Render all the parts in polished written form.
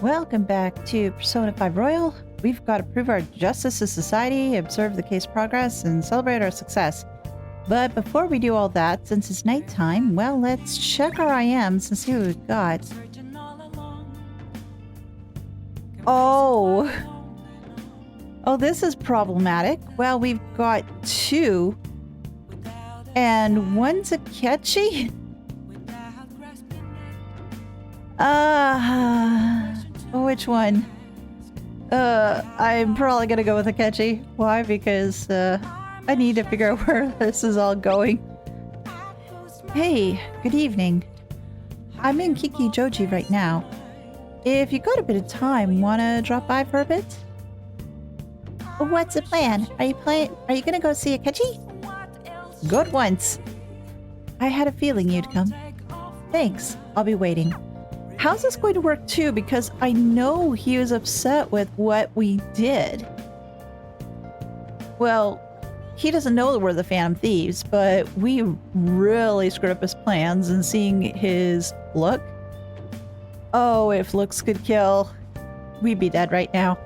Welcome back to Persona 5 Royal. We've got to prove our justice to society, observe the case progress, and celebrate our success. But before we do all that, since it's nighttime, well, let's check our IMs and see what we've got. Oh, this is problematic. Well, we've got two, and one's a catchy. Which one? I'm probably gonna go with Akechi. Why? Because, I need to figure out where this is all going. Hey, good evening. I'm in Kikijoji right now. If you got a bit of time, wanna drop by for a bit? What's the plan? Are you gonna go see Akechi? Good once. I had a feeling you'd come. Thanks, I'll be waiting. How's this going to work too? Because I know he was upset with what we did. Well, he doesn't know that we're the Phantom Thieves, but we really screwed up his plans, and seeing his look. Oh, if looks could kill, we'd be dead right now.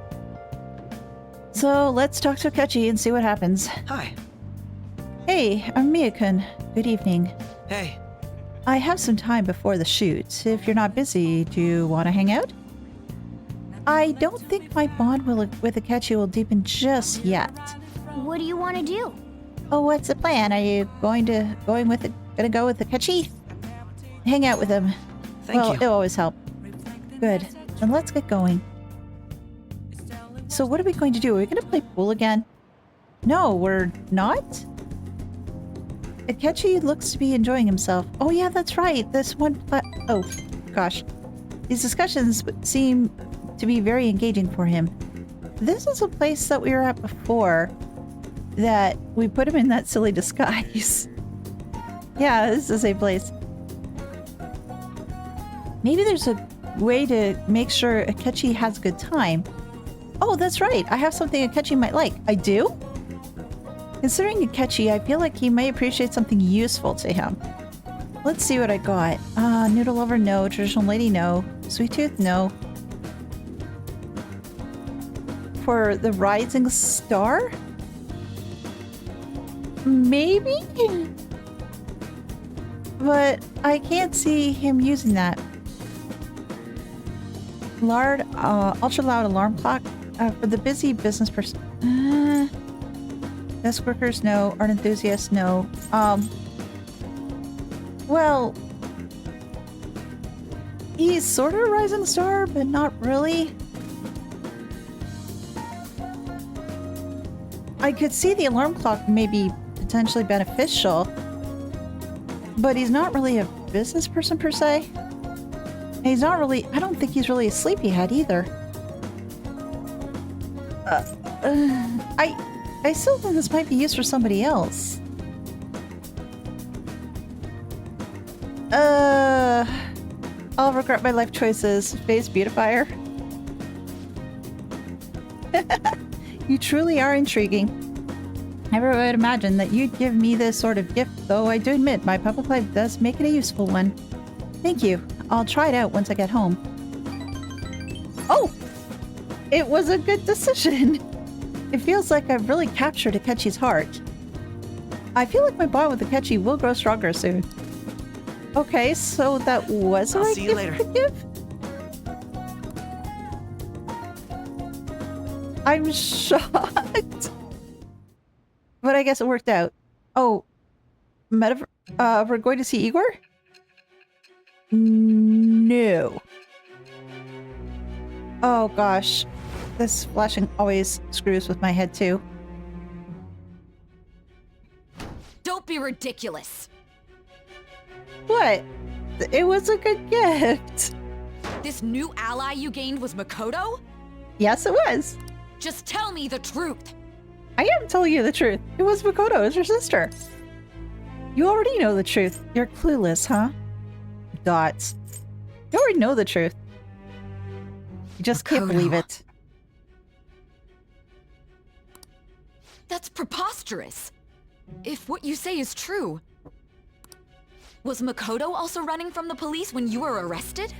So let's talk to Akechi and see what happens. Hi. Hey, I'm Miyakun. Good evening. Hey. I have some time before the shoot. If you're not busy, do you want to hang out? I don't think my bond with Akechi will deepen just yet. What do you want to do? Oh, what's the plan? Are you gonna go with Akechi? Hang out with him. Thank you. It'll always help. Good. Then let's get going. So what are we going to do? Are we going to play pool again? No, we're not? Akechi looks to be enjoying himself. Oh yeah, that's right. This one oh, gosh. These discussions seem to be very engaging for him. This is a place that we were at before that we put him in that silly disguise. Yeah, this is the same place. Maybe there's a way to make sure Akechi has a good time. Oh, that's right. I have something Akechi might like. I do? Considering Akechi, I feel like he may appreciate something useful to him. Let's see what I got. Noodle lover, no. Traditional lady, no. Sweet tooth, no. For the rising star? Maybe? But I can't see him using that. Ultra loud alarm clock for the busy business person. Desk workers, no. Art enthusiasts, no. Well, he's sort of a rising star, but not really. I could see the alarm clock may be potentially beneficial, but he's not really a business person per se. And he's not really, I don't think he's really a sleepyhead either. I still think this might be used for somebody else. I'll regret my life choices. Face beautifier. You truly are intriguing. Never would imagine that you'd give me this sort of gift, though I do admit my public life does make it a useful one. Thank you. I'll try it out once I get home. Oh! It was a good decision. It feels like I've really captured Akechi's heart. I feel like my bond with Akechi will grow stronger soon. Okay, so that was I'll see you later. To give? I'm shocked. But I guess it worked out. Oh, we're going to see Igor? No. Oh gosh. This flashing always screws with my head too. Don't be ridiculous. What? It was a good gift. This new ally you gained was Makoto? Yes, it was. Just tell me the truth. I am telling you the truth. It was Makoto. It's your sister. You already know the truth. You're clueless, huh? Dots. You already know the truth. You just can't believe it. That's preposterous. If what you say is true, was Makoto also running from the police when you were arrested?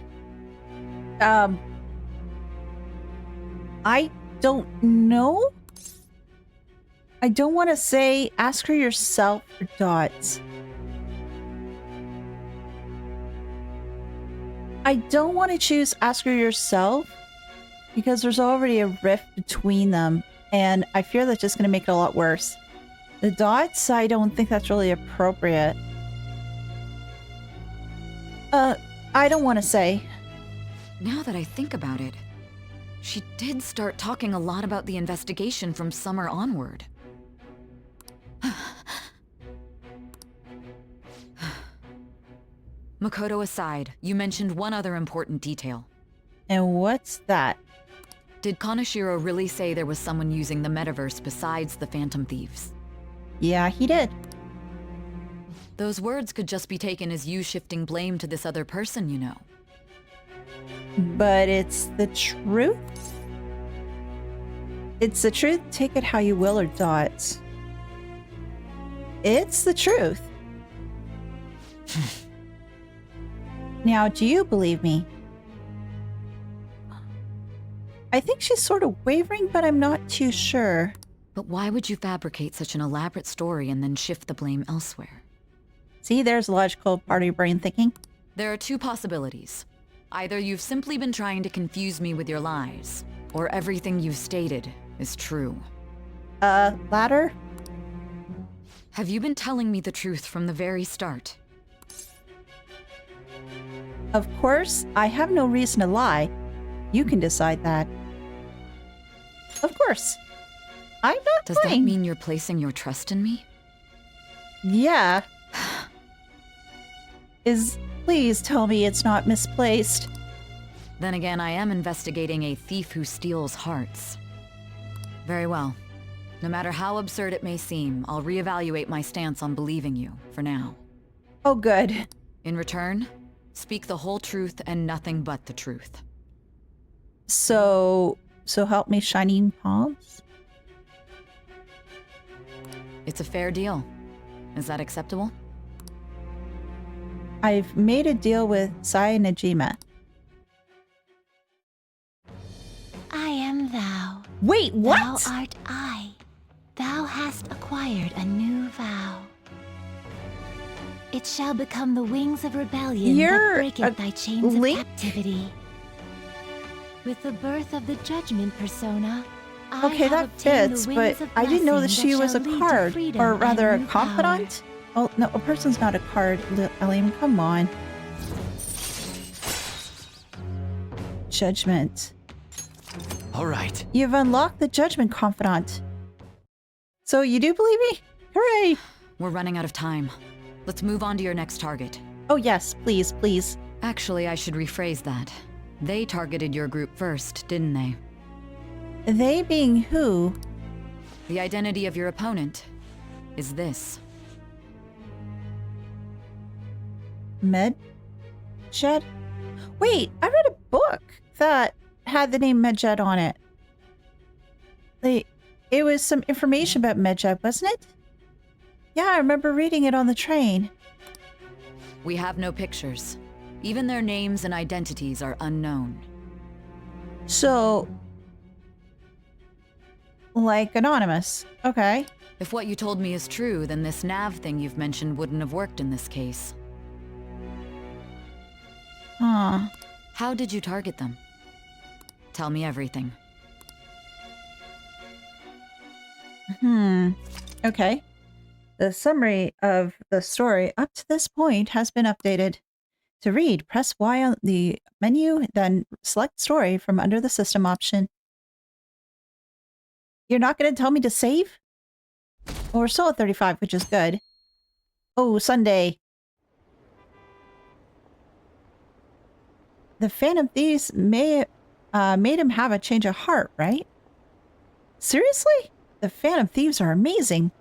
I don't know. I don't want to say ask her yourself or Dots. I don't want to choose ask her yourself because there's already a rift between them, and I fear that's just going to make it a lot worse. The Dots, I don't think that's really appropriate. I don't want to say. Now that I think about it, she did start talking a lot about the investigation from summer onward. Makoto aside, you mentioned one other important detail. And what's that? Did Kaneshiro really say there was someone using the metaverse besides the Phantom Thieves? Yeah, he did. Those words could just be taken as you shifting blame to this other person, you know. But it's the truth? It's the truth, take it how you will, or Dots. It's the truth. Now, do you believe me? I think she's sort of wavering, but I'm not too sure. But why would you fabricate such an elaborate story and then shift the blame elsewhere? See, there's logical party brain thinking. There are two possibilities. Either you've simply been trying to confuse me with your lies, or everything you've stated is true. Latter? Have you been telling me the truth from the very start? Of course, I have no reason to lie. You can decide that. Of course. I'm not Does lying. that mean you're placing your trust in me? Yeah. Please tell me it's not misplaced. Then again, I am investigating a thief who steals hearts. Very well. No matter how absurd it may seem, I'll reevaluate my stance on believing you, for now. Oh, good. In return, speak the whole truth and nothing but the truth. So help me, shining palms? It's a fair deal. Is that acceptable? I've made a deal with Sai Najima. I am thou. Wait, what? Thou art I. Thou hast acquired a new vow. It shall become the wings of rebellion You're that breaketh thy chains Link? of captivity. With the birth of the judgment persona, I Okay, have that obtained fits, the but wings of I didn't know that blessing she was a shall lead to card, freedom or and rather a new power. confidant. Oh, no, a person's not a card. Elehayyme, come on. Judgment. All right. You've unlocked the Judgment Confidant. So you do believe me? Hooray! We're running out of time. Let's move on to your next target. Oh yes, please, please. Actually, I should rephrase that. They targeted your group first, didn't they? They being who? The identity of your opponent is this. Medjed? Wait, I read a book that had the name Medjed on it. It was some information about Medjed, wasn't it? Yeah, I remember reading it on the train. We have no pictures. Even their names and identities are unknown. So, like anonymous. Okay. If what you told me is true, then this nav thing you've mentioned wouldn't have worked in this case. Huh. How did you target them? Tell me everything. Okay. The summary of the story up to this point has been updated. To read, press Y on the menu, then select story from under the system option. You're not going to tell me to save? Well, we're still at 35, which is good. Oh, Sunday. The Phantom Thieves made him have a change of heart, right? Seriously? The Phantom Thieves are amazing.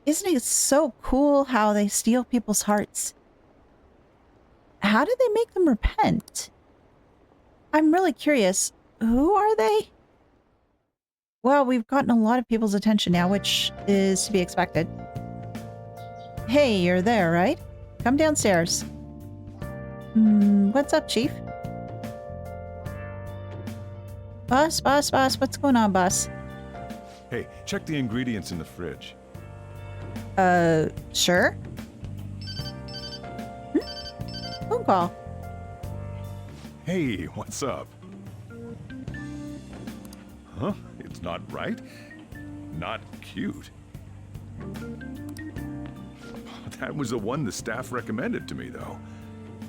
Isn't it so cool how they steal people's hearts? How did they make them repent? I'm really curious. Who are they? Well, we've gotten a lot of people's attention now, which is to be expected. Hey, you're there, right? Come downstairs. What's up, Chief? Boss, what's going on, boss? Hey, check the ingredients in the fridge. Sure. Phone call. Hey, what's up? Huh? It's not right? Not cute. That was the one the staff recommended to me, though.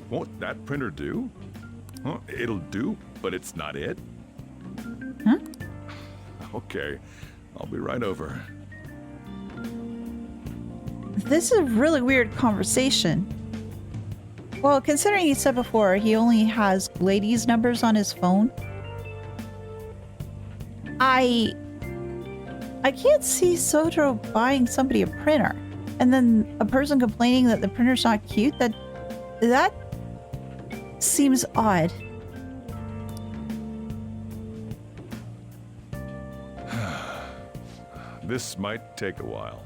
Won't that printer do? Huh? It'll do, but it's not it? Huh? Okay, I'll be right over. This is a really weird conversation. Well, considering he said before he only has ladies' numbers on his phone, I can't see Sojiro buying somebody a printer, and then a person complaining that the printer's not cute. That seems odd. This might take a while.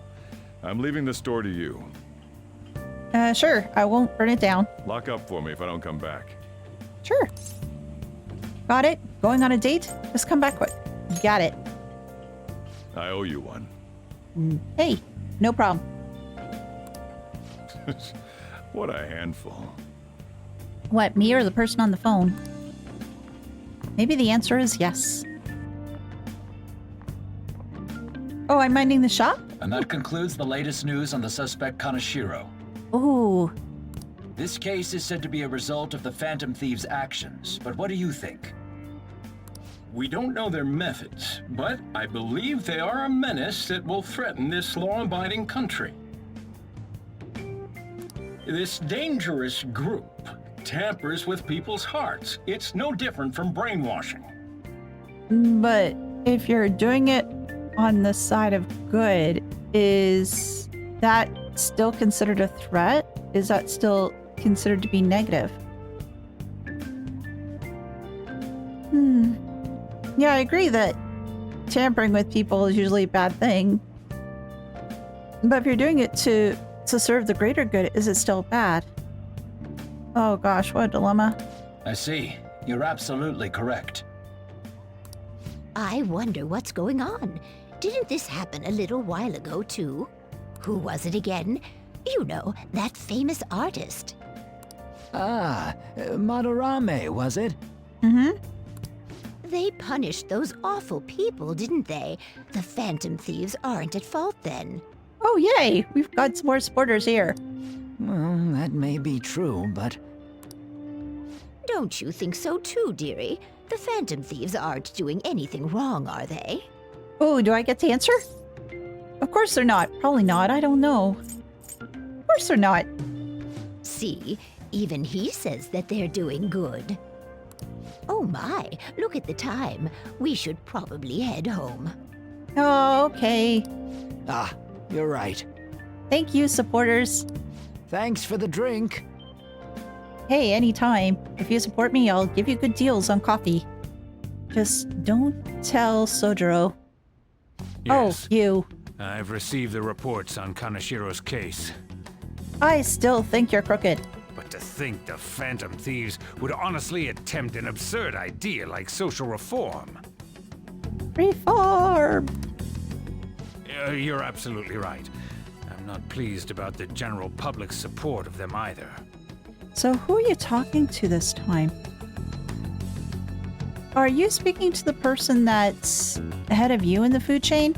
I'm leaving the store to you. Sure. I won't burn it down. Lock up for me if I don't come back. Sure. Got it. Going on a date? Just come back quick. Got it. I owe you one. Hey, no problem. What a handful. What, me or the person on the phone? Maybe the answer is yes. Oh, I'm minding the shop? And that concludes the latest news on the suspect Kaneshiro. Ooh. This case is said to be a result of the Phantom Thieves' actions, but what do you think? We don't know their methods, but I believe they are a menace that will threaten this law-abiding country. This dangerous group tampers with people's hearts. It's no different from brainwashing. But if you're doing it on the side of good, is that still considered a threat? Is that still considered to be negative? Yeah, I agree that tampering with people is usually a bad thing. But if you're doing it to serve the greater good, is it still bad? Oh gosh, what a dilemma. I see. You're absolutely correct. I wonder what's going on. Didn't this happen a little while ago, too? Who was it again? You know, that famous artist. Ah, Madarame, was it? Mm-hmm. They punished those awful people, didn't they? The Phantom Thieves aren't at fault then. Oh yay, we've got some more supporters here. Well, that may be true, but... Don't you think so too, dearie? The Phantom Thieves aren't doing anything wrong, are they? Oh, do I get to answer? Of course they're not. Probably not. I don't know. Of course they're not. See, even he says that they're doing good. Oh my, look at the time. We should probably head home. Oh, okay. Ah, you're right. Thank you, supporters. Thanks for the drink. Hey, anytime. If you support me, I'll give you good deals on coffee. Just don't tell Sojiro. Yes, Oh, you. I've received the reports on Kaneshiro's case. I still think you're crooked. But to think the Phantom Thieves would honestly attempt an absurd idea like social reform. Reform! You're absolutely right. I'm not pleased about the general public's support of them either. So who are you talking to this time? Are you speaking to the person that's ahead of you in the food chain?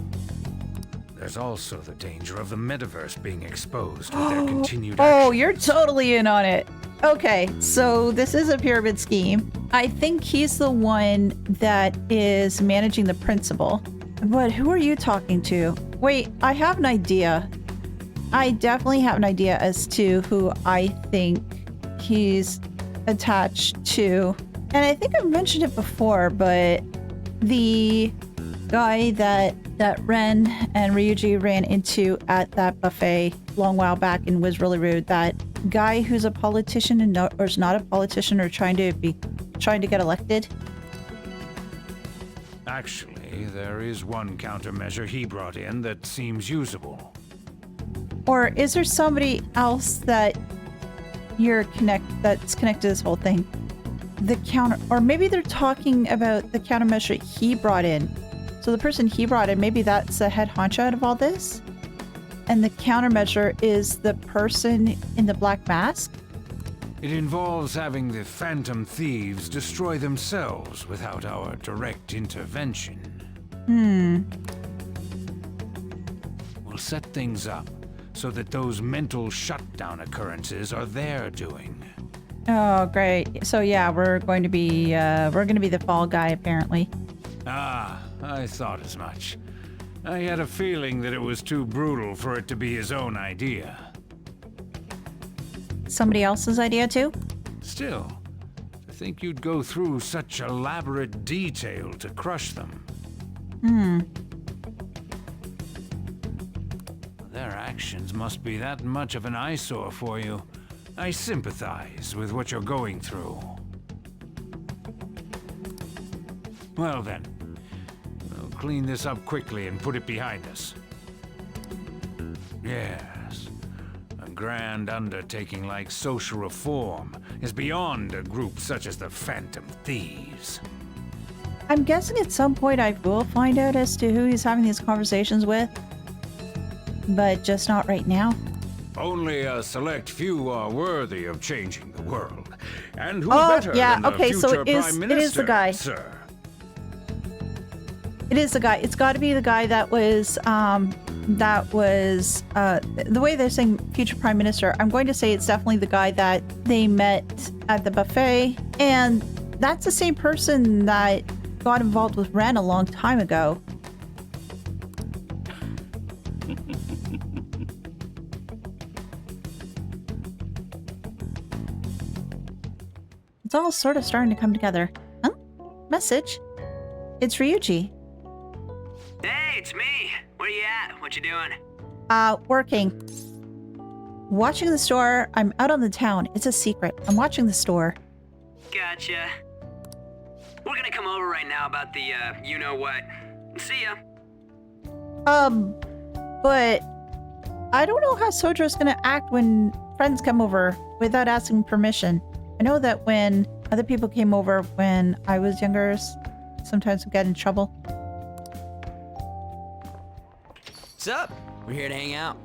There's also the danger of the metaverse being exposed with their continued Oh, actions. you're totally in on it. Okay, so this is a pyramid scheme. I think he's the one that is managing the principal. But who are you talking to? Wait, I have an idea. I definitely have an idea as to who I think he's attached to. And I think I've mentioned it before, but the guy that Ren and Ryuji ran into at that buffet a long while back and was really rude, that guy who's a politician and or is not a politician or trying to get elected. Actually, there is one countermeasure he brought in that seems usable. Or is there somebody else that that's connected to this whole thing? the counter, or maybe they're talking about the countermeasure he brought in. So the person he brought in, maybe that's the head honcho out of all this? And the countermeasure is the person in the black mask? It involves having the Phantom Thieves destroy themselves without our direct intervention. We'll set things up so that those mental shutdown occurrences are their doing. Oh, great. So yeah, we're going to be the fall guy, apparently. Ah, I thought as much. I had a feeling that it was too brutal for it to be his own idea. Somebody else's idea, too? Still, to think you'd go through such elaborate detail to crush them. Their actions must be that much of an eyesore for you. I sympathize with what you're going through. Well then, we'll clean this up quickly and put it behind us. Yes, a grand undertaking like social reform is beyond a group such as the Phantom Thieves. I'm guessing at some point I will find out as to who he's having these conversations with. But just not right now. Only a select few are worthy of changing the world. And who Oh, better yeah, than the okay, so future it is- Prime it is the Minister, guy. sir? It is the guy. It's got to be the guy that was, the way they're saying future prime minister, I'm going to say it's definitely the guy that they met at the buffet. And that's the same person that got involved with Ren a long time ago. It's all sort of starting to come together. Huh? Message? It's Ryuji. Hey, it's me. Where you at? What you doing? Working. Watching the store. I'm out on the town. It's a secret. I'm watching the store. Gotcha. We're gonna come over right now about the, you-know-what. See ya. But I don't know how Sojiro's gonna act when friends come over without asking permission. I know that when other people came over when I was younger, sometimes we get in trouble. What's up? We're here to hang out.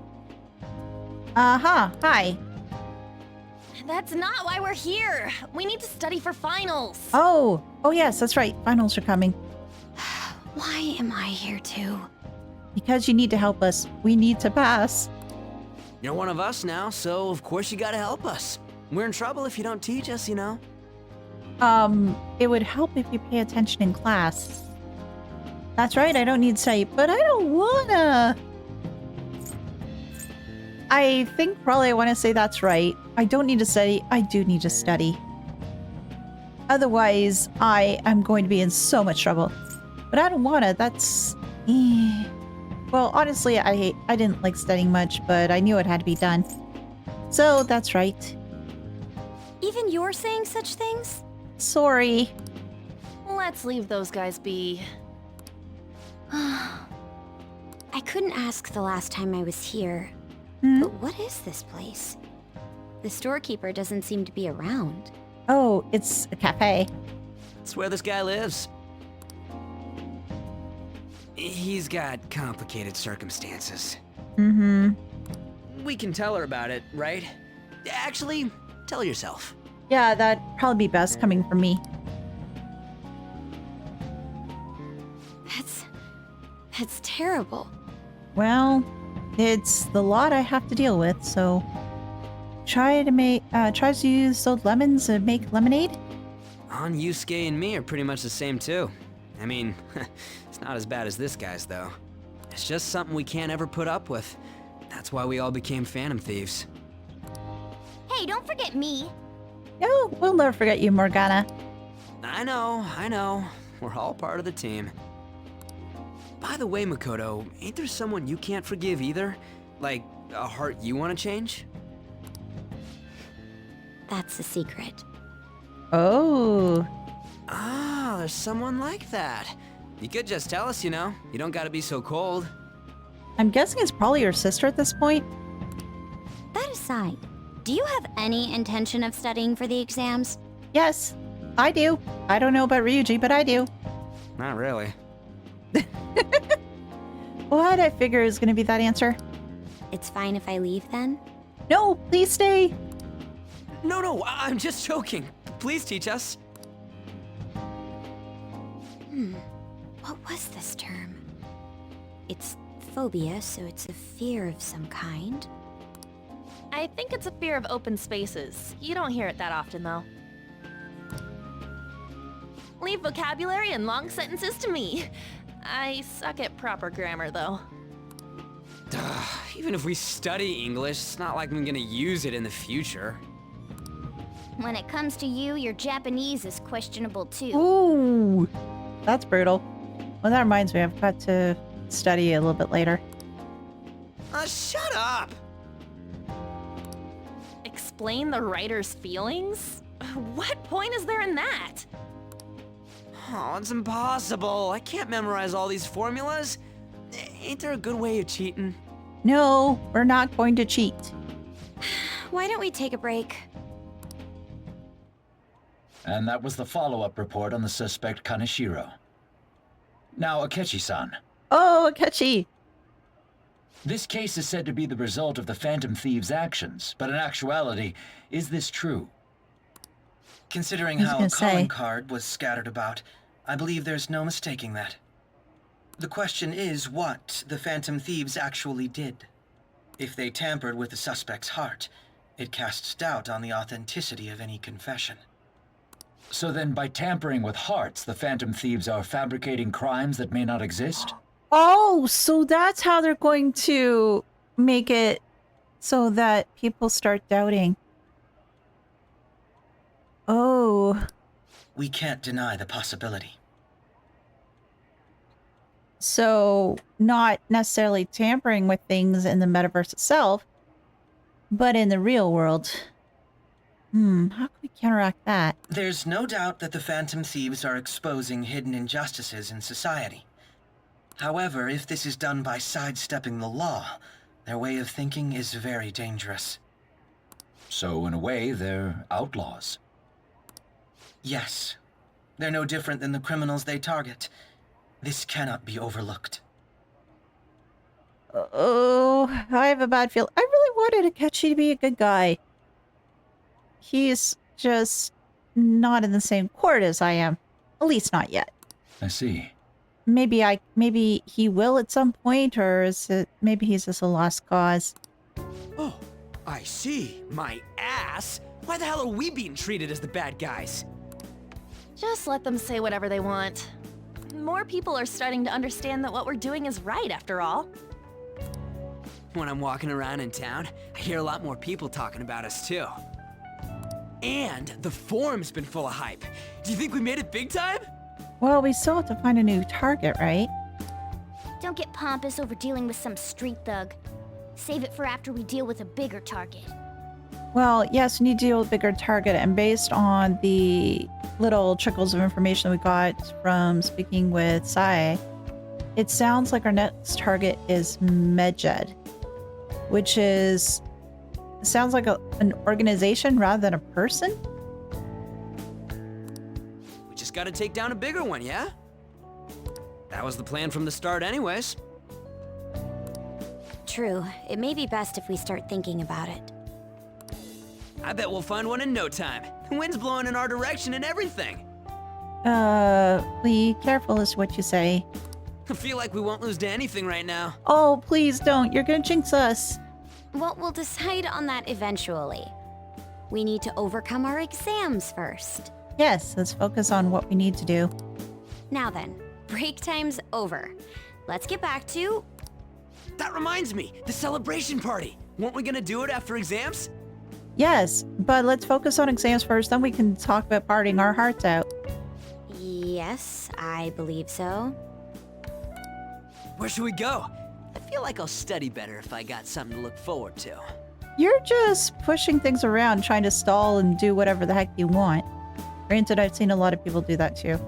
Hi. That's not why we're here. We need to study for finals. Oh yes, that's right. Finals are coming. Why am I here too? Because you need to help us. We need to pass. You're one of us now, so of course you gotta help us. We're in trouble if you don't teach us, you know. It would help if you pay attention in class. That's right, I don't need study, but I don't wanna. I think probably I want to say that's right. I don't need to study. I do need to study. Otherwise, I am going to be in so much trouble. But I don't want to. That's... Well, honestly, I didn't like studying much, but I knew it had to be done. So, that's right. Even you're saying such things? Sorry. Let's leave those guys be. I couldn't ask the last time I was here. But what is this place? The storekeeper doesn't seem to be around. Oh, it's a cafe. It's where this guy lives. He's got complicated circumstances. We can tell her about it, right? Actually, tell yourself. Yeah, that'd probably be best coming from me. That's terrible. Well, it's the lot I have to deal with, so tries to use those lemons to make lemonade. On Yusuke and me are pretty much the same too. I mean, it's not as bad as this guy's though. It's just something we can't ever put up with. That's why we all became Phantom Thieves. Hey, don't forget me. Oh, we'll never forget you, Morgana. I know. We're all part of the team. By the way, Makoto, ain't there someone you can't forgive either? Like, a heart you want to change? That's a secret. Oh. Ah, there's someone like that. You could just tell us, you know. You don't gotta be so cold. I'm guessing it's probably your sister at this point. That aside, do you have any intention of studying for the exams? Yes. I do. I don't know about Ryuji, but I do. Not really. What I figure is going to be that answer. It's fine if I leave then? No, please stay. No, I'm just joking. Please teach us. What was this term? It's phobia, so it's a fear of some kind. I think it's a fear of open spaces. You don't hear it that often, though. Leave vocabulary and long sentences to me. I suck at proper grammar, though. Even if we study English, it's not like I'm gonna use it in the future. When it comes to you, your Japanese is questionable too. Ooh, that's brutal. Well, that reminds me, I've got to study a little bit later. Shut up! Explain the writer's feelings? What point is there in that? Oh, it's impossible. I can't memorize all these formulas. Ain't there a good way of cheating? No, we're not going to cheat. Why don't we take a break? And that was the follow-up report on the suspect Kaneshiro. Now, Akechi-san. Oh, Akechi. This case is said to be the result of the Phantom Thieves' actions, but in actuality, is this true? Considering how a calling card was scattered about, I believe there's no mistaking that. The question is what the Phantom Thieves actually did. If they tampered with the suspect's heart, it casts doubt on the authenticity of any confession. So then, by tampering with hearts, the Phantom Thieves are fabricating crimes that may not exist? Oh, so that's how they're going to make it so that people start doubting. Oh. We can't deny the possibility. So, not necessarily tampering with things in the metaverse itself, but in the real world. How can we counteract that? There's no doubt that the Phantom Thieves are exposing hidden injustices in society. However, if this is done by sidestepping the law, their way of thinking is very dangerous. So, in a way, they're outlaws. Yes. They're no different than the criminals they target. This cannot be overlooked. Oh, I have a bad feel. I really wanted Akechi to be a good guy. He's just not in the same court as I am. At least not yet. I see. Maybe he will at some point, or is it maybe he's just a lost cause? Oh, I see. My ass. Why the hell are we being treated as the bad guys? Just let them say whatever they want. More people are starting to understand that what we're doing is right, after all. When I'm walking around in town, I hear a lot more people talking about us, too. And the forum's been full of hype. Do you think we made it big time? Well, we still have to find a new target, right? Don't get pompous over dealing with some street thug. Save it for after we deal with a bigger target. Well, yes, we need to deal with a bigger target, and based on the little trickles of information we got from speaking with Sai, it sounds like our next target is Medjed, which is sounds like an organization rather than a person. We just gotta take down a bigger one, yeah? That was the plan from the start anyways. True. It may be best if we start thinking about it. I bet we'll find one in no time. The wind's blowing in our direction and everything. Be careful is what you say. I feel like we won't lose to anything right now. Oh, please don't. You're gonna jinx us. Well, we'll decide on that eventually. We need to overcome our exams first. Yes, let's focus on what we need to do. Now then, break time's over. Let's get back to... That reminds me, the celebration party. Weren't we gonna do it after exams? Yes, but let's focus on exams first, then we can talk about partying our hearts out. Yes, I believe so. Where should we go? I feel like I'll study better if I got something to look forward to. You're just pushing things around, trying to stall and do whatever the heck you want. Granted, I've seen a lot of people do that too.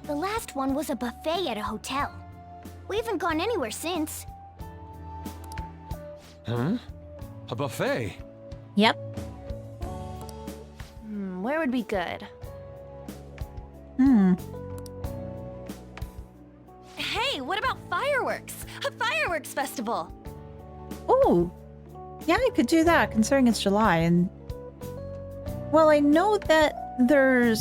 The last one was a buffet at a hotel. We haven't gone anywhere since. Huh? A buffet? Yep. Where would be good? Hey, what about fireworks? A fireworks festival! Oh, yeah, I could do that, considering it's July. And well, I know that there's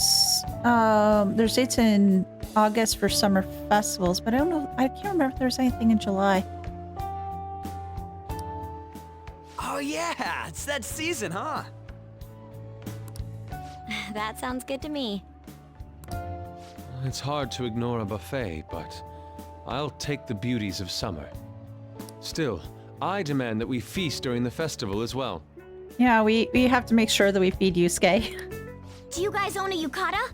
dates in August for summer festivals, but I don't know. I can't remember if there's anything in July. Oh yeah, it's that season, huh? That sounds good to me. It's hard to ignore a buffet, but I'll take the beauties of summer. Still, I demand that we feast during the festival as well. Yeah, we have to make sure that we feed Yusuke. Do you guys own a yukata?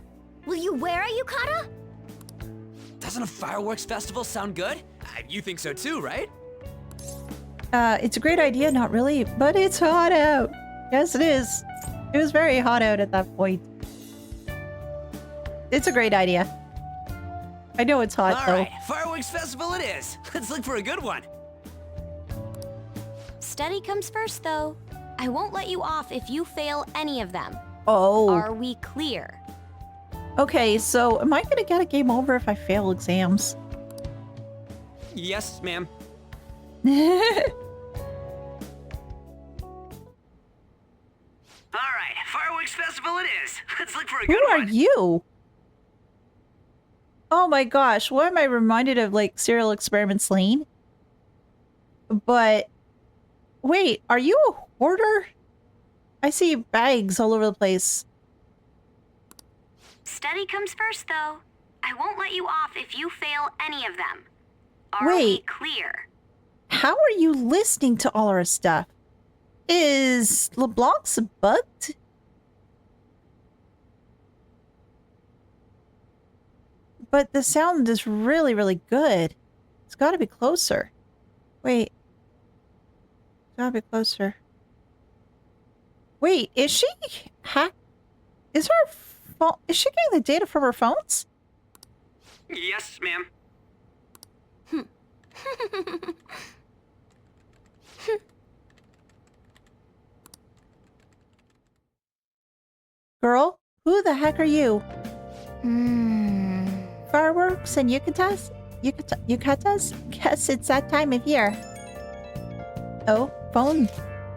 Will you wear a yukata? Doesn't a fireworks festival sound good? You think so too, right? It's a great idea, not really, but it's hot out. Yes, it is. It was very hot out at that point. It's a great idea. I know it's hot, though. Alright, fireworks festival it is. Let's look for a good one. Study comes first, though. I won't let you off if you fail any of them. Oh. Are we clear? Okay, so am I gonna get a game over if I fail exams? Yes, ma'am. Alright, fireworks festival it is. Let's look for a good one. Who are you? Oh my gosh, why am I reminded of like Serial Experiments Lane? But wait, are you a hoarder? I see bags all over the place. Study comes first, though. I won't let you off if you fail any of them. Are Wait. we clear? How are you listening to all our stuff? Is LeBlanc's bugged? But the sound is really, really good. It's got to be closer. Wait. It's got to be closer. Wait, is she hacked? Is her phone? Is she getting the data from her phones? Yes, ma'am. Girl, who the heck are you? Fireworks and yukatas? Yukatas? Guess it's that time of year. Oh, phone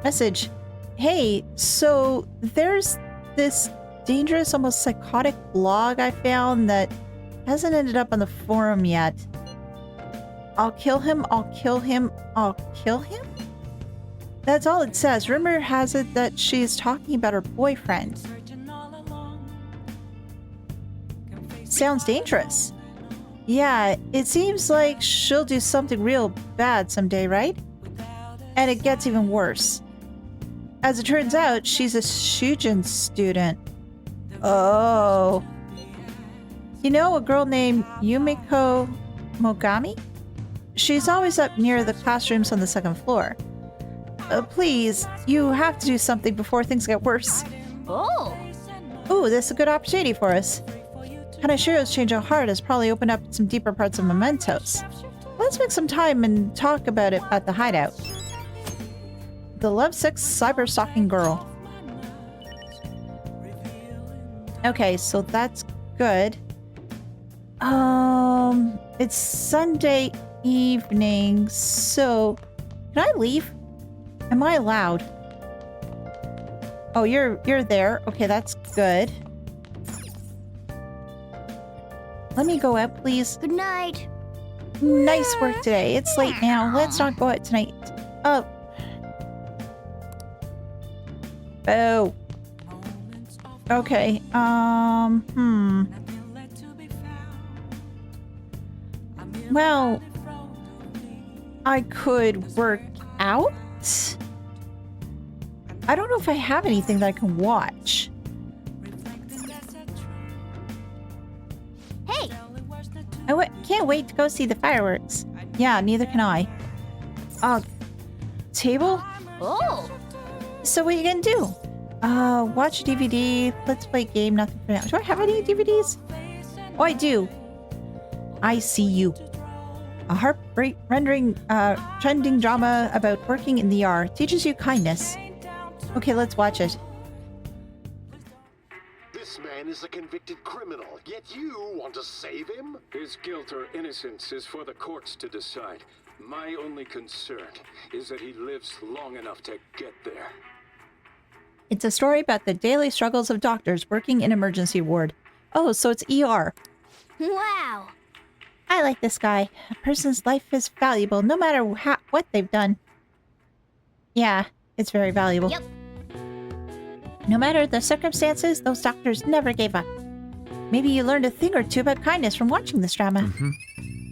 message. Hey, so there's this dangerous, almost psychotic blog I found that hasn't ended up on the forum yet. I'll kill him, I'll kill him, I'll kill him? That's all it says. Rumor has it that she's talking about her boyfriend. Sounds dangerous. Yeah, it seems like she'll do something real bad someday, right? And it gets even worse. As it turns out, she's a Shujin student. Oh. You know a girl named Yumiko Mogami? She's always up near the classrooms on the second floor. Please, you have to do something before things get worse. Oh. Ooh, this is a good opportunity for us. Hanashiro's change of heart has probably opened up some deeper parts of Mementos. Let's make some time and talk about it at the hideout. The lovesick cyber-stalking girl. Okay, so that's good. It's Sunday evening, so can I leave? Am I allowed? Oh, you're there. Okay, that's good. Let me go out, please. Good night. Nice work today. It's late now. Let's not go out tonight. Oh. Oh. Okay. Well, I could work out. I don't know if I have anything that I can watch. Hey! I can't wait to go see the fireworks. Yeah, neither can I. Table? Oh! So what are you gonna do? Watch a DVD, let's play a game, nothing for now. Do I have any DVDs? Oh, I do. I See You. A heart-rending, trending drama about working in the ER. Teaches you kindness. Okay, let's watch it. is a convicted criminal, yet you want to save him? His guilt or innocence is for the courts to decide. My only concern is that he lives long enough to get there. It's a story about the daily struggles of doctors working in emergency ward. Oh, so it's ER. Wow. I like this guy. A person's life is valuable no matter what they've done. Yeah, it's very valuable. Yep. No matter the circumstances, those doctors never gave up. Maybe you learned a thing or two about kindness from watching this drama. Mm-hmm.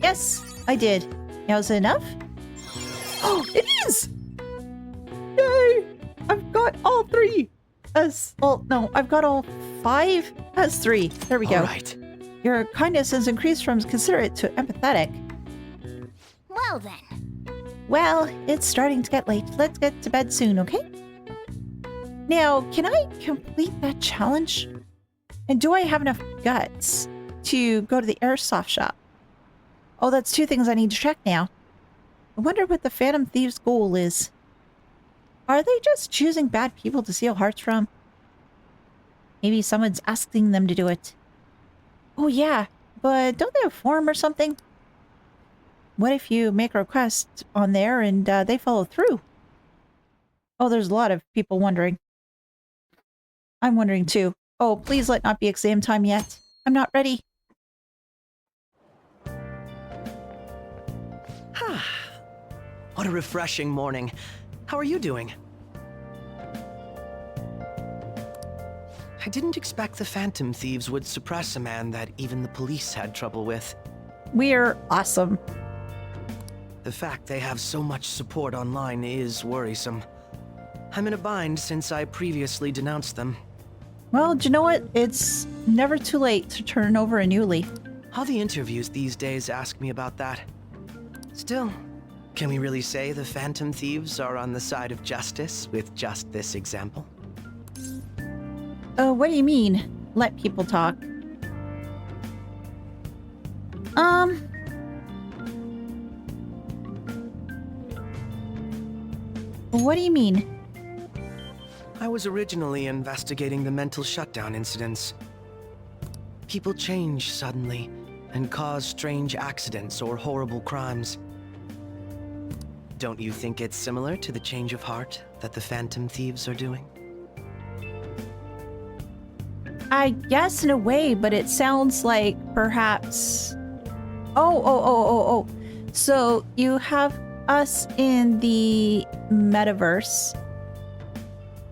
Yes, I did. Now, is it enough? Oh, it is! Yay! I've got all 3 as... Well, no, I've got all 5 as 3. There we go. All right. Your kindness has increased from considerate to empathetic. Well then. Well, it's starting to get late. Let's get to bed soon, okay? Now, can I complete that challenge? And do I have enough guts to go to the airsoft shop? Oh, that's 2 things I need to check now. I wonder what the Phantom Thieves' goal is. Are they just choosing bad people to steal hearts from? Maybe someone's asking them to do it. Oh yeah, but don't they have a form or something? What if you make a request on there and they follow through? Oh, there's a lot of people wondering. I'm wondering too. Oh, please let not be exam time yet. I'm not ready. What a refreshing morning. How are you doing? I didn't expect the Phantom Thieves would suppress a man that even the police had trouble with. We're awesome. The fact they have so much support online is worrisome. I'm in a bind since I previously denounced them. Well, do you know what? It's never too late to turn over a new leaf. All the interviews these days ask me about that. Still, can we really say the Phantom Thieves are on the side of justice with just this example? What do you mean? Let people talk. What do you mean? I was originally investigating the mental shutdown incidents. People change suddenly and cause strange accidents or horrible crimes. Don't you think it's similar to the change of heart that the Phantom Thieves are doing? I guess in a way, but it sounds like perhaps... Oh. So you have us in the metaverse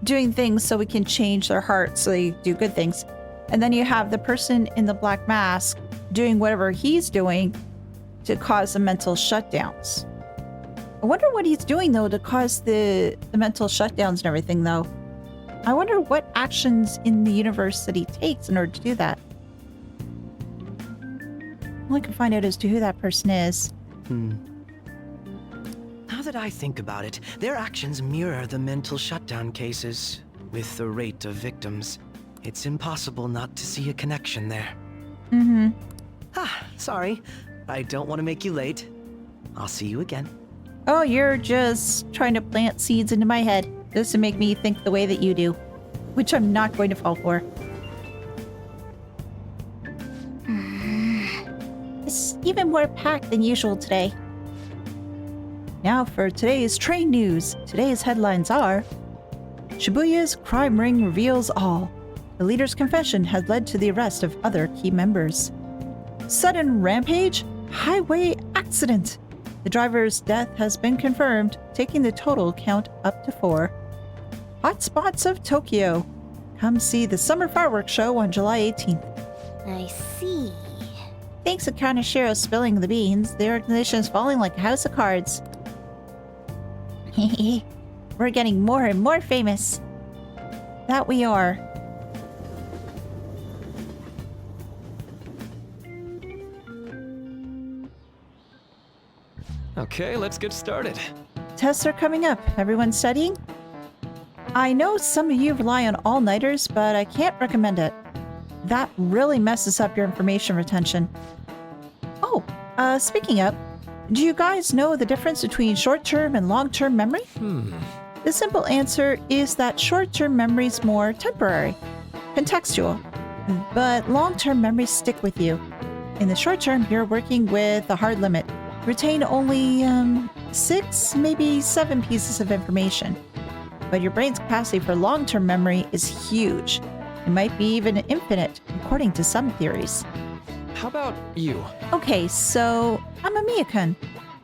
doing things so we can change their hearts so they do good things. And then you have the person in the black mask doing whatever he's doing to cause the mental shutdowns. I wonder what he's doing, though, to cause the mental shutdowns and everything, though. I wonder what actions in the universe that he takes in order to do that. All I can find out as to who that person is. Now that I think about it, their actions mirror the mental shutdown cases. With the rate of victims, it's impossible not to see a connection there. Mm-hmm. Sorry. I don't want to make you late. I'll see you again. Oh, you're just trying to plant seeds into my head just to make me think the way that you do, which I'm not going to fall for. It's even more packed than usual today. Now for today's train news. Today's headlines are: Shibuya's crime ring reveals all. The leader's confession has led to the arrest of other key members. Sudden rampage? Highway accident. The driver's death has been confirmed, taking the total count up to 4. Hotspots of Tokyo. Come see the summer fireworks show on July 18th. I see. Thanks to Kaneshiro spilling the beans, the organization is falling like a house of cards. We're getting more and more famous. That we are. Okay, let's get started. Tests are coming up. Everyone studying? I know some of you rely on all-nighters, but I can't recommend it. That really messes up your information retention. Oh, speaking of, do you guys know the difference between short-term and long-term memory? The simple answer is that short-term memory is more temporary, contextual. but long-term memories stick with you. In the short term, you're working with a hard limit. Retain only 6, maybe 7 pieces of information. But your brain's capacity for long-term memory is huge. It might be even infinite, according to some theories. How about you? Okay, so I'm a Miyakun.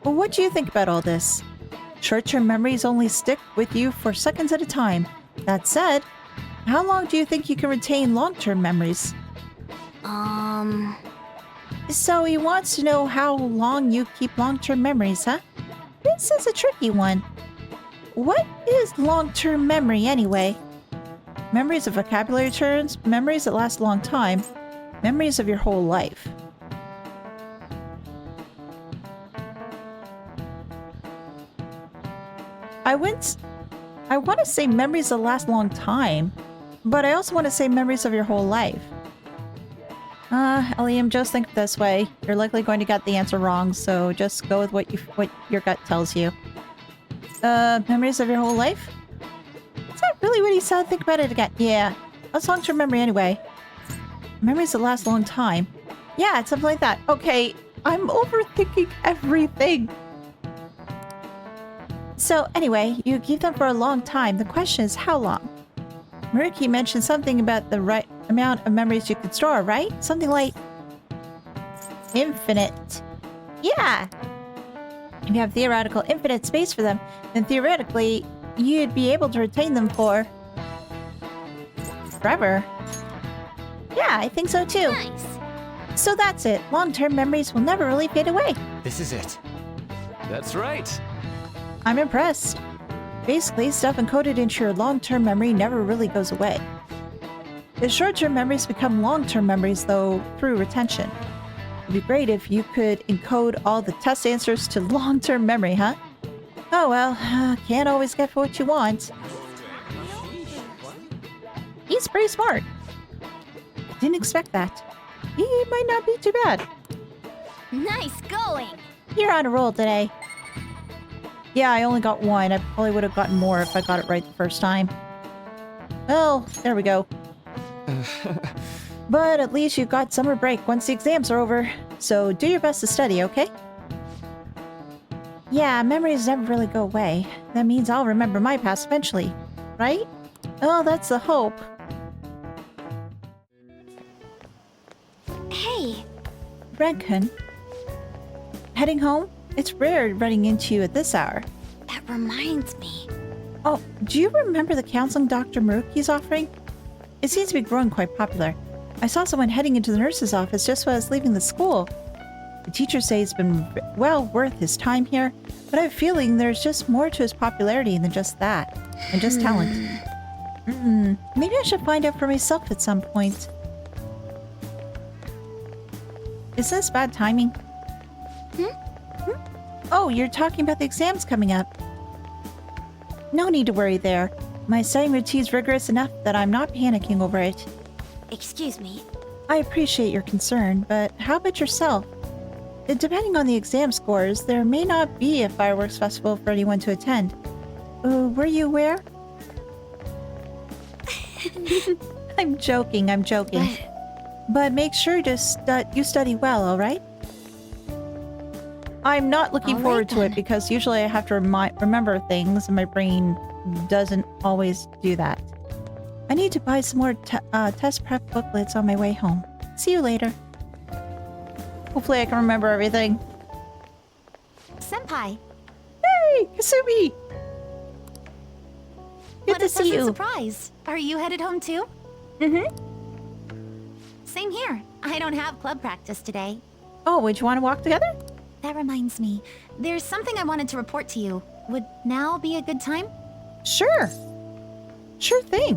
Well, what do you think about all this? Short-term memories only stick with you for seconds at a time. That said, how long do you think you can retain long-term memories? So he wants to know how long you keep long-term memories, huh? This is a tricky one. What is long-term memory anyway? Memories of vocabulary terms, memories that last a long time, memories of your whole life. I want to say memories that last a long time, but I also want to say memories of your whole life. Elehayyme, just think this way. You're likely going to get the answer wrong, so just go with what your gut tells you. Memories of your whole life? Is that really what he said? Think about it again. Yeah. That's long-term memory anyway. Memories that last a long time. Yeah, it's something like that. Okay, I'm overthinking everything. So anyway, you keep them for a long time. The question is how long? Maruki mentioned something about the right amount of memories you could store, right? Something like infinite. Yeah. If you have theoretical infinite space for them, then theoretically you'd be able to retain them for forever. Yeah, I think so too. Nice. So that's it. Long-term memories will never really fade away. This is it. That's right. I'm impressed. Basically, stuff encoded into your long-term memory never really goes away. The short-term memories become long-term memories, though, through retention. It'd be great if you could encode all the test answers to long-term memory, huh? Oh well, can't always get what you want. He's pretty smart. I didn't expect that. He might not be too bad. Nice going. You're on a roll today. Yeah, I only got 1. I probably would have gotten more if I got it right the first time. Well, there we go. But at least you got summer break once the exams are over. So do your best to study, okay? Yeah, memories never really go away. That means I'll remember my past eventually, right? Oh, that's the hope. Hey. Redkun. Heading home? It's rare running into you at this hour. That reminds me. Oh, do you remember the counseling Dr. Maruki's offering? It seems to be growing quite popular. I saw someone heading into the nurse's office just when I was leaving the school. The teachers say it's been well worth his time here, but I have a feeling there's just more to his popularity than just that, and just talent. Maybe I should find out for myself at some point. Is this bad timing? Oh, you're talking about the exams coming up. No need to worry there. My studying routine's rigorous enough that I'm not panicking over it. Excuse me. I appreciate your concern, but how about yourself? Depending on the exam scores, there may not be a fireworks festival for anyone to attend. Were you aware? I'm joking. But make sure you study well, alright? I'm not looking forward to it because usually I have to remember things and my brain doesn't always do that. I need to buy some more test prep booklets on my way home. See you later. Hopefully I can remember everything. Senpai. Hey, Kasumi! Good to see you. Surprise. Are you headed home too? Same here. I don't have club practice today. Oh, would you want to walk together? That reminds me. There's something I wanted to report to you. Would now be a good time? Sure. Sure thing.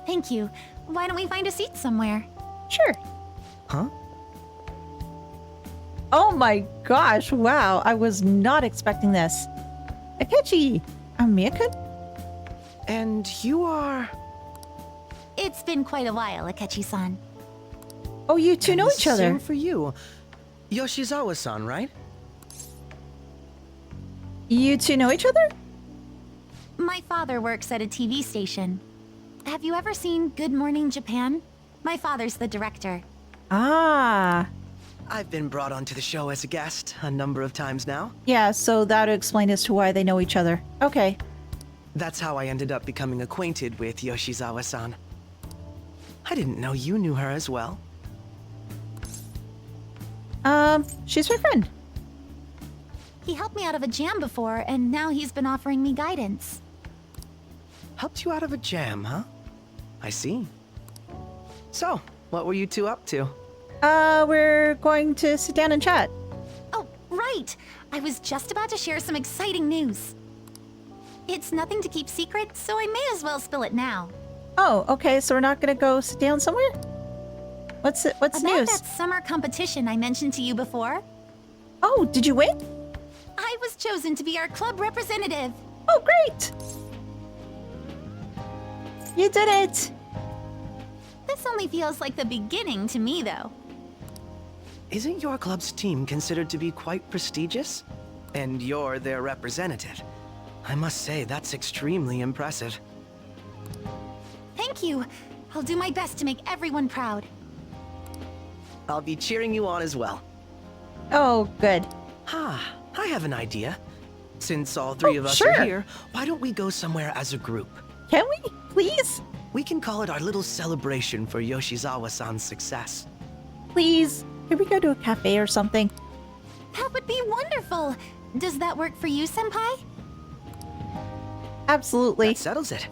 Thank you. Why don't we find a seat somewhere? Sure. Huh? Oh my gosh, wow. I was not expecting this. Akechi, I'm Miyakun. And you are... It's been quite a while, Akechi-san. Oh, you two know each other. Same for you. Yoshizawa-san, right? You two know each other? My father works at a TV station. Have you ever seen Good Morning Japan? My father's the director. Ah. I've been brought onto the show as a guest a number of times now. Yeah, so that would explain as to why they know each other. Okay. That's how I ended up becoming acquainted with Yoshizawa-san. I didn't know you knew her as well. She's my friend. He helped me out of a jam before, and now he's been offering me guidance. Helped you out of a jam, huh? I see. So, what were you two up to? We're going to sit down and chat. Oh, right! I was just about to share some exciting news. It's nothing to keep secret, so I may as well spill it now. Oh, okay, so we're not gonna go sit down somewhere? What's news? About that summer competition I mentioned to you before. Oh, did you win? I was chosen to be our club representative. Oh, great! You did it! This only feels like the beginning to me, though. Isn't your club's team considered to be quite prestigious? And you're their representative. I must say, that's extremely impressive. Thank you. I'll do my best to make everyone proud. I'll be cheering you on as well. Oh, good. I have an idea. Since all three of us sure. are here, why don't we go somewhere as a group? Can we, please? We can call it our little celebration for Yoshizawa-san's success. Please, can we go to a cafe or something? That would be wonderful. Does that work for you, Senpai? Absolutely. That settles it.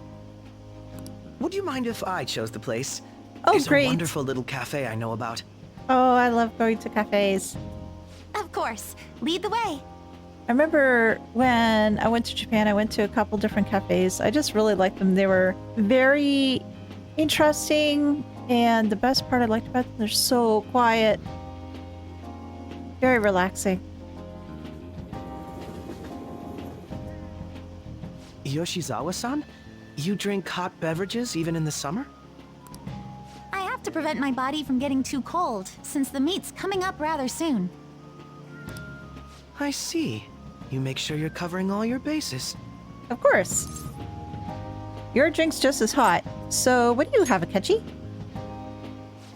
Would you mind if I chose the place? Oh, There's great. a wonderful little cafe I know about. Oh, I love going to cafes. Of course. Lead the way. I remember when I went to Japan, I went to a couple different cafes. I just really liked them. They were very interesting, and the best part I liked about them, they're so quiet. Very relaxing. Yoshizawa-san? You drink hot beverages even in the summer? I have to prevent my body from getting too cold, since the meet's coming up rather soon. I see. You make sure you're covering all your bases. Of course. Your drink's just as hot. So what do you have, Akechi?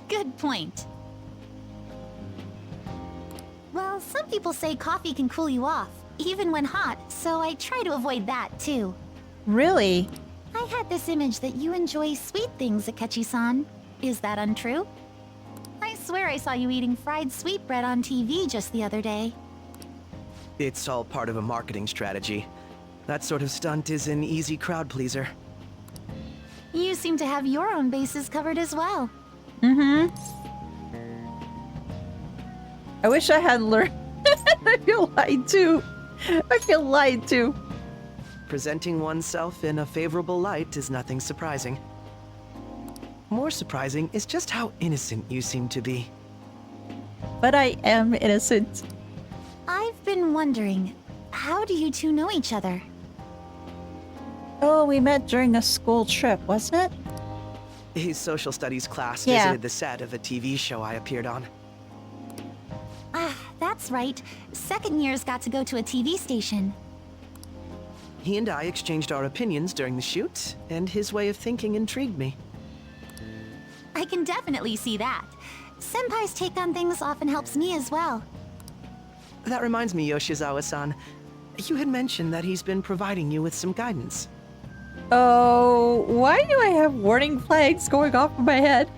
Good point. Well, some people say coffee can cool you off, even when hot, so I try to avoid that too. Really? I had this image that you enjoy sweet things, Akechi-san. Is that untrue? I swear I saw you eating fried sweetbread on TV just the other day. It's all part of a marketing strategy. That sort of stunt is an easy crowd pleaser. You seem to have your own bases covered as well. Mm-hmm. I wish I had learned. I feel lied to. I feel lied to. Presenting oneself in a favorable light is nothing surprising. More surprising is just how innocent you seem to be. But I am innocent. I've been wondering, how do you two know each other? Oh, we met during a school trip, wasn't it? His social studies class Yeah. visited the set of a TV show I appeared on. Ah, that's right. Second years got to go to a TV station. He and I exchanged our opinions during the shoot, and his way of thinking intrigued me. I can definitely see that. Senpai's take on things often helps me as well. That reminds me, Yoshizawa-san. You had mentioned that he's been providing you with some guidance. Oh, why do I have warning flags going off in my head?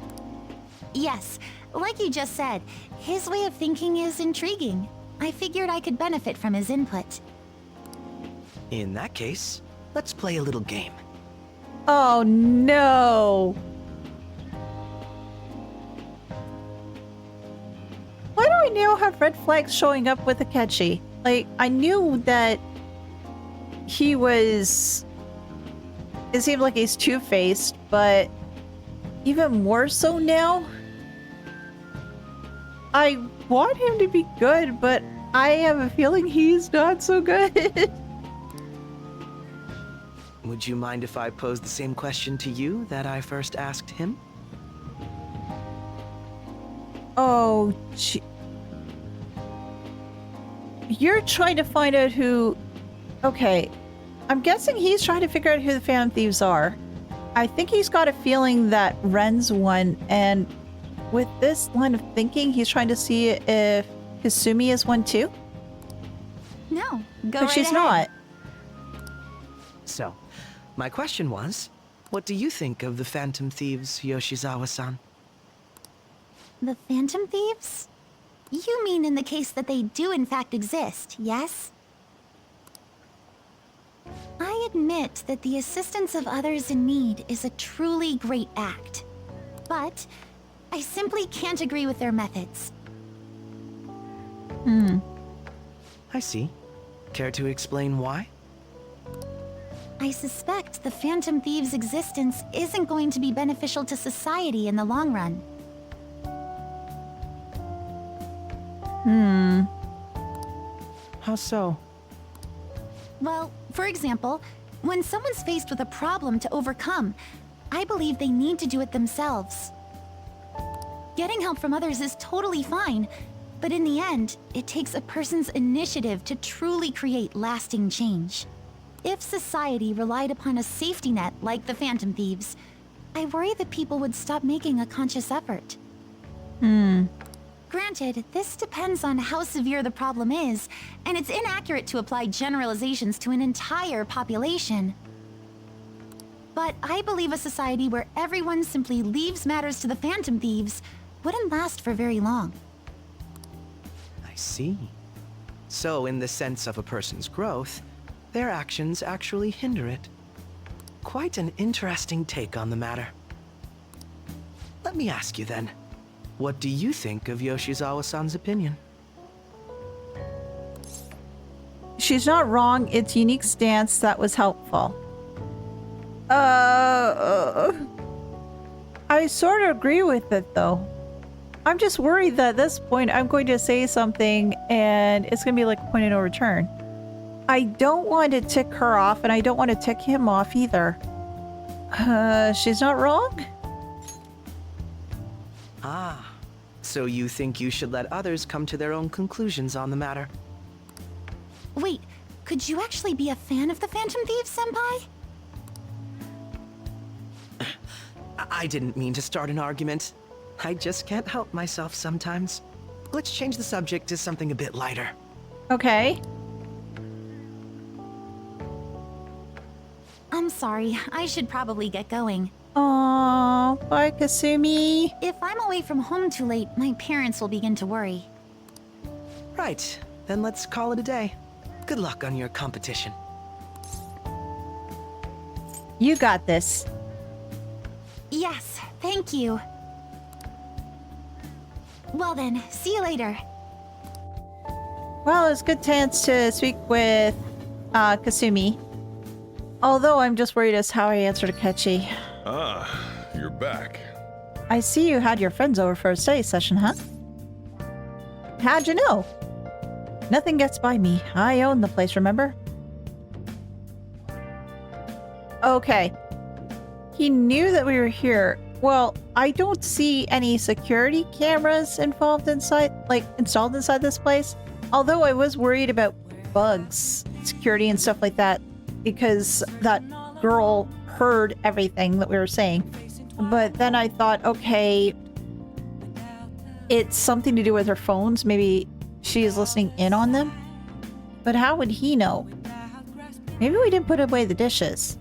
Yes, like you just said, his way of thinking is intriguing. I figured I could benefit from his input. In that case, let's play a little game. Oh, no. Why do I now have red flags showing up with Akechi? Like, I knew that he was... It seemed like he's two-faced, but even more so now? I want him to be good, but I have a feeling he's not so good. Would you mind if I posed the same question to you that I first asked him? Oh, gee. You're trying to find out who... Okay. I'm guessing he's trying to figure out who the Phantom Thieves are. I think he's got a feeling that Ren's one, and with this line of thinking, he's trying to see if Kasumi is one too. No, go But right she's ahead. not. So, my question was, what do you think of the Phantom Thieves, Yoshizawa-san? The Phantom Thieves? You mean in the case that they do in fact exist, yes? I admit that the assistance of others in need is a truly great act. But I simply can't agree with their methods. I see. Care to explain why? I suspect the Phantom Thieves' existence isn't going to be beneficial to society in the long run. How so? Well, for example, when someone's faced with a problem to overcome, I believe they need to do it themselves. Getting help from others is totally fine, but in the end, it takes a person's initiative to truly create lasting change. If society relied upon a safety net like the Phantom Thieves, I worry that people would stop making a conscious effort. Granted, this depends on how severe the problem is, and it's inaccurate to apply generalizations to an entire population. But I believe a society where everyone simply leaves matters to the Phantom Thieves wouldn't last for very long. I see. So, in the sense of a person's growth, their actions actually hinder it. Quite an interesting take on the matter. Let me ask you then, what do you think of Yoshizawa-san's opinion? She's not wrong. It's unique stance that was helpful. I sort of agree with it though. I'm just worried that at this point I'm going to say something and it's going to be like a point of no return. I don't want to tick her off and I don't want to tick him off either. She's not wrong? Ah, so you think you should let others come to their own conclusions on the matter? Wait, could you actually be a fan of the Phantom Thieves, Senpai? I didn't mean to start an argument. I just can't help myself sometimes. Let's change the subject to something a bit lighter. Okay. I'm sorry, I should probably get going. Aww, bye Kasumi. If I'm away from home too late, my parents will begin to worry. Right, then let's call it a day. Good luck on your competition. You got this. Yes, thank you. Well then, see you later. Well, it's a good chance to speak with Kasumi. Although I'm just worried as how I answer to Kechi. Ah, you're back. I see you had your friends over for a study session, huh? How'd you know? Nothing gets by me. I own the place, remember? Okay. He knew that we were here. Well, I don't see any security cameras involved inside, installed inside this place. Although I was worried about bugs, security and stuff like that, because that girl heard everything that we were saying. But then I thought, okay, it's something to do with her phones. Maybe she is listening in on them. But how would he know? Maybe we didn't put away the dishes.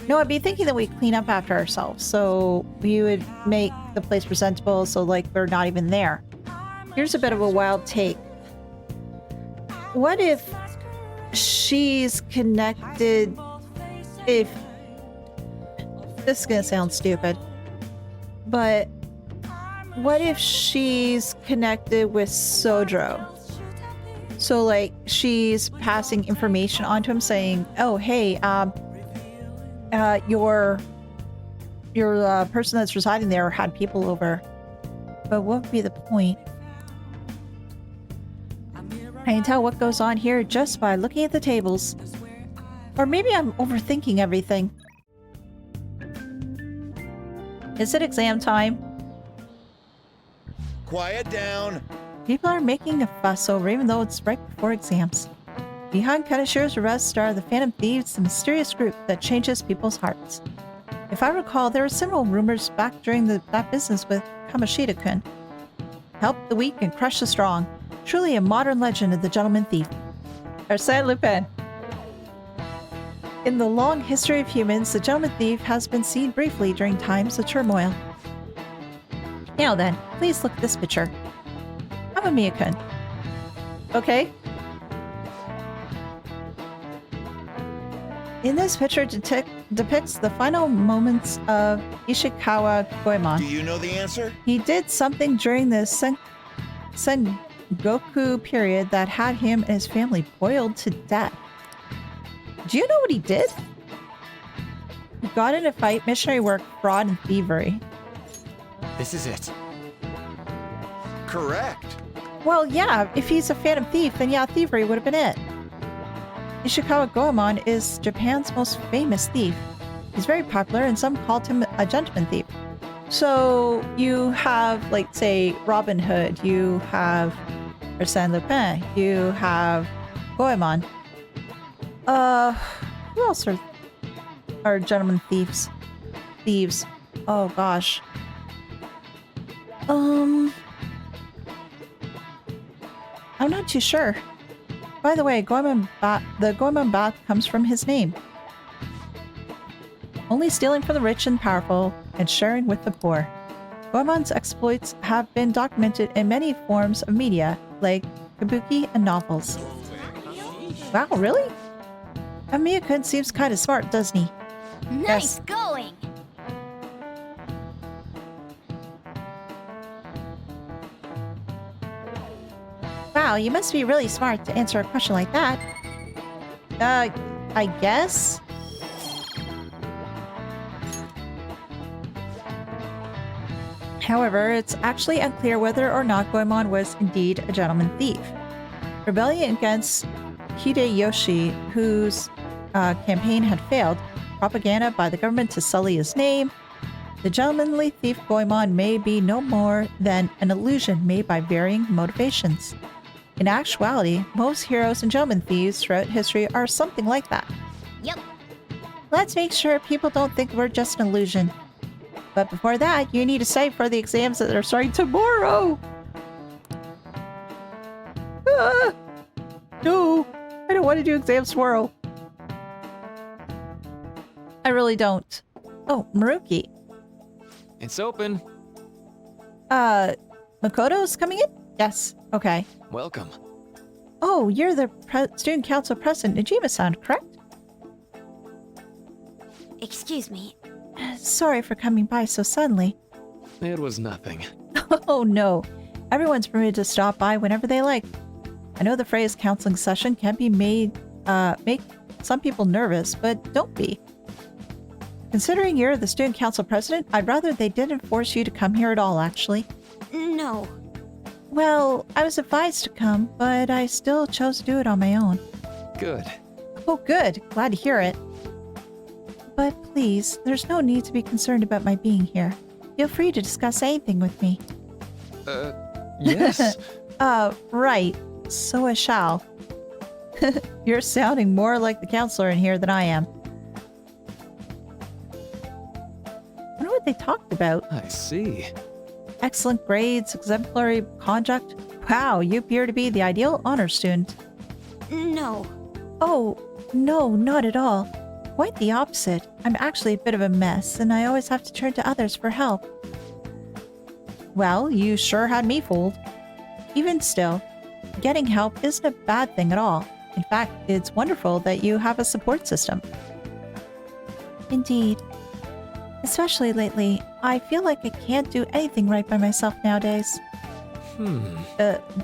No, I'd be thinking that we clean up after ourselves, so we would make the place presentable so like we're not even there. Here's a bit of a wild take. What if she's connected? If this is gonna sound stupid, but what if she's connected with Sojiro? So like she's passing information on to him saying, oh hey, your person that's residing there had people over. But what would be the point? I can tell what goes on here just by looking at the tables. Or maybe I'm overthinking everything. Is it exam time? Quiet down. People are making a fuss over even though it's right before exams. Behind Kadashiro's arrest are the Phantom Thieves, the mysterious group that changes people's hearts. If I recall, there were similar rumors back during that business with Kamoshida-kun. Help the weak and crush the strong. Truly a modern legend of the gentleman thief. Arsène Lupin. In the long history of humans, the gentleman thief has been seen briefly during times of turmoil. Now then, please look at this picture. Amamiya-kun. Okay. In this picture depicts the final moments of Ishikawa Goemon. Do you know the answer? He did something during the Sengoku period that had him and his family boiled to death. Do you know what he did? He got in a fight, missionary work, fraud, and thievery. This is it. Correct. Well, yeah, if he's a phantom thief, then yeah, thievery would have been it. Ishikawa Goemon is Japan's most famous thief. He's very popular and some called him a gentleman thief. So you have, like, say, Robin Hood, you have Arsène Lupin, you have Goemon. Who else are gentlemen thieves? Oh gosh. I'm not too sure. By the way, the Goemon bath comes from his name. Only stealing from the rich and powerful and sharing with the poor. Goemon's exploits have been documented in many forms of media, like kabuki and novels. Wow, really? Amamiya-kun seems kind of smart, doesn't he? Nice Yes. going! Wow, you must be really smart to answer a question like that. I guess? However, it's actually unclear whether or not Goemon was indeed a gentleman thief. Rebellion against Hideyoshi, whose campaign had failed, propaganda by the government to sully his name. The gentlemanly thief Goemon may be no more than an illusion made by varying motivations. In actuality, most heroes and gentleman thieves throughout history are something like that. Yep. Let's make sure people don't think we're just an illusion. But before that, you need to study for the exams that are starting tomorrow! No! I don't want to do exams tomorrow. I really don't. Oh, Maruki. It's open. Makoto's coming in? Yes. Okay. Welcome. Oh, you're the student council president, Najima-san, correct? Excuse me. Sorry for coming by so suddenly. It was nothing. Oh no. Everyone's permitted to stop by whenever they like. I know the phrase counseling session can be make some people nervous, but don't be. Considering you're the student council president, I'd rather they didn't force you to come here at all, actually. No. Well, I was advised to come, but I still chose to do it on my own. Good. Oh, good. Glad to hear it. But please, there's no need to be concerned about my being here. Feel free to discuss anything with me. Yes? Right. So I shall. You're sounding more like the counselor in here than I am. I wonder what they talked about. I see. Excellent grades, exemplary conduct. Wow, you appear to be the ideal honor student. No. Oh, no, not at all. Quite the opposite. I'm actually a bit of a mess, and I always have to turn to others for help. Well, you sure had me fooled. Even still, getting help isn't a bad thing at all. In fact, it's wonderful that you have a support system. Indeed. Especially lately, I feel like I can't do anything right by myself nowadays.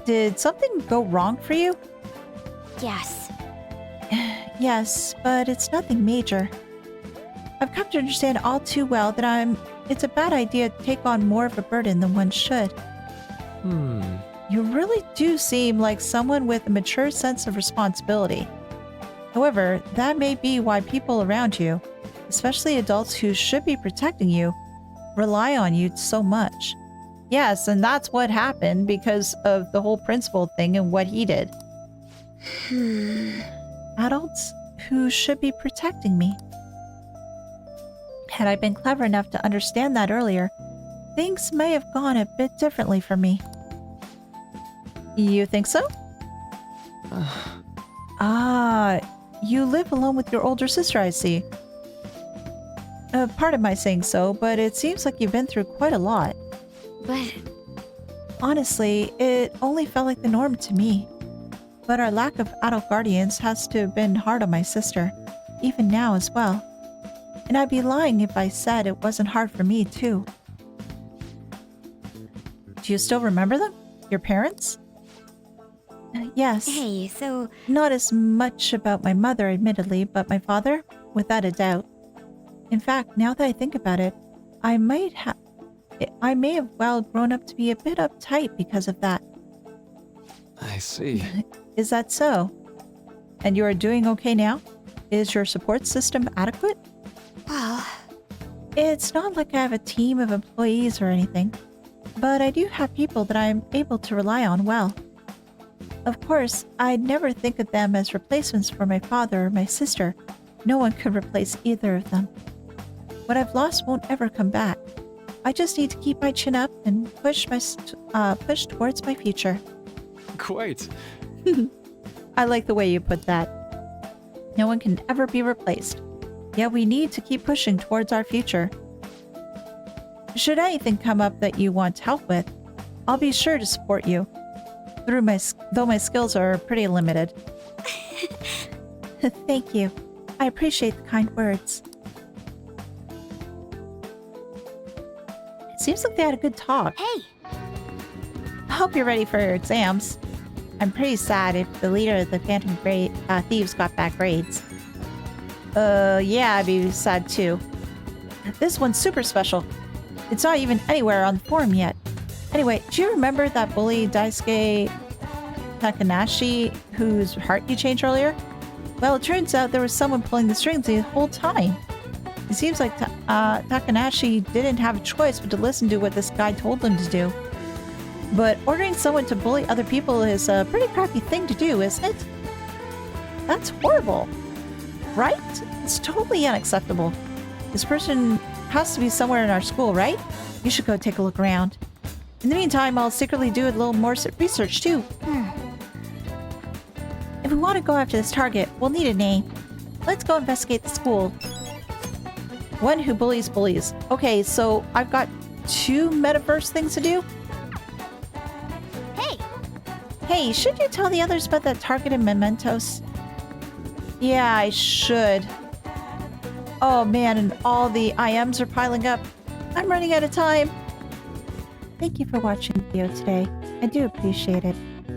Did something go wrong for you? Yes. Yes, but it's nothing major. I've come to understand all too well that it's a bad idea to take on more of a burden than one should. You really do seem like someone with a mature sense of responsibility. However, that may be why people around you, especially adults who should be protecting you, rely on you so much. Yes, and that's what happened because of the whole principal thing and what he did. Adults who should be protecting me. Had I been clever enough to understand that earlier, things may have gone a bit differently for me. You think so? You live alone with your older sister, I see. Pardon my saying so, but it seems like you've been through quite a lot. But... Honestly, it only felt like the norm to me. But our lack of adult guardians has to have been hard on my sister, even now as well. And I'd be lying if I said it wasn't hard for me, too. Do you still remember them? Your parents? Yes. Hey, so... Not as much about my mother, admittedly, but my father? Without a doubt. In fact, now that I think about it, I may have well grown up to be a bit uptight because of that. I see. Is that so? And you are doing okay now? Is your support system adequate? Well... It's not like I have a team of employees or anything, but I do have people that I'm able to rely on well. Of course, I'd never think of them as replacements for my father or my sister. No one could replace either of them. What I've lost won't ever come back. I just need to keep my chin up and push towards my future. Quite. I like the way you put that. No one can ever be replaced. Yet we need to keep pushing towards our future. Should anything come up that you want help with, I'll be sure to support you. Though my skills are pretty limited. Thank you. I appreciate the kind words. It seems like they had a good talk. Hey! I hope you're ready for your exams. I'm pretty sad if the leader of the Phantom Thieves got bad grades. Yeah, I'd be sad too. This one's super special. It's not even anywhere on the forum yet. Anyway, do you remember that bully Daisuke Takanashi whose heart you changed earlier? Well, it turns out there was someone pulling the strings the whole time. It seems like Takanashi didn't have a choice but to listen to what this guy told them to do. But ordering someone to bully other people is a pretty crappy thing to do, isn't it? That's horrible. Right? It's totally unacceptable. This person has to be somewhere in our school, right? You should go take a look around. In the meantime, I'll secretly do a little more research too. If we want to go after this target, we'll need a name. Let's go investigate the school. One who bullies bullies. Okay, so I've got 2 metaverse things to do. Hey, should you tell the others about that target in Mementos? Yeah, I should. Oh man, and all the IMs are piling up. I'm running out of time. Thank you for watching the video today. I do appreciate it.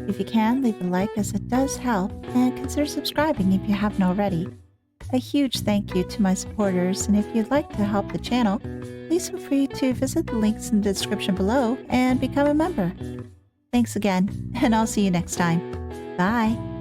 If you can, leave a like as it does help, and consider subscribing if you haven't already. A huge thank you to my supporters, and if you'd like to help the channel, please feel free to visit the links in the description below and become a member. Thanks again, and I'll see you next time. Bye!